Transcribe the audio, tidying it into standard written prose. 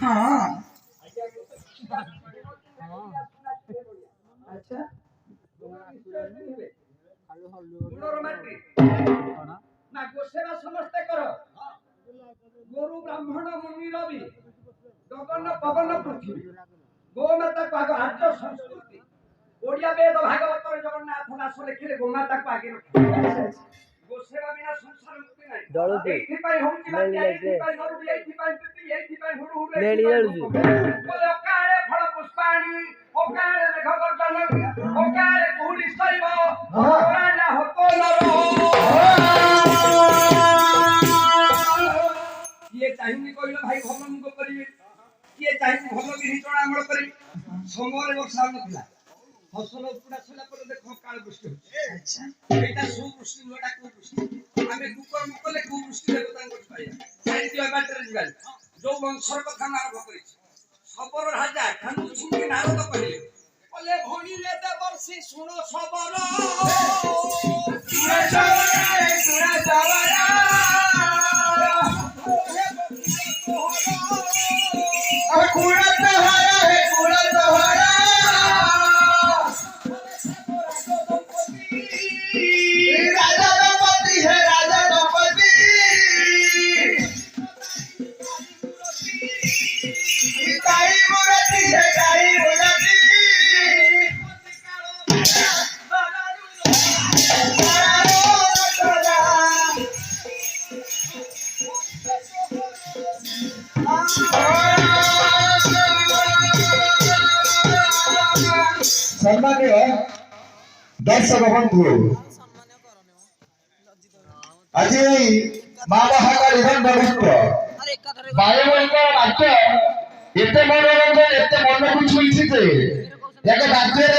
हाँ अच्छा ना गोसेवा समस्ते करो गुरु ब्राह्मण मुनि रवि गगन पवन पृथ्वी गोमाता को आगे आर्य संस्कृति ओडिया वेद भागवत जगन्नाथ दास लिखिले गोमाता को आगे गोसेवा बिना संसार मुक्ति नहीं एथि पई होउची बात एथि पई नरुडी एथि पई पिपी एथि पई हुडु हुडु बोले ओकाळे फळ पुष्पाणी ओकाळे मेघ गर्जन ओकाळे कुहुडी सैव ओकाळे हतो नरो ये चाहिए कहले भाई भल मुग करिवे किए चाहिए भल बिहि चणा अमल करी समरे वर्षा नथिला फसल उपड़ा सला पर देखो काल वृष्टि अच्छा एटा सुवृष्टि लोटा कुवृष्टि आमे कुकर मुकले कुवृष्टि देवता को पाइया साइन दिया बाटर जिबाल जो वंशर कथा आरंभ करी सबर राजा खानु छुंगी नारद कहले बोले भणी ले दे वर्षी सुनो सबर सुरा सवरा कुड़त हरा है कुड़त हरा राजा दंपति है राजा दंपति गाई मुरती है गाई मुरती सम्मानीय दर्शक बंधु आज माँ महाकाल पवित्र बायुमंडल राज्य एत मनोरंजन एत मन को छुई राज्य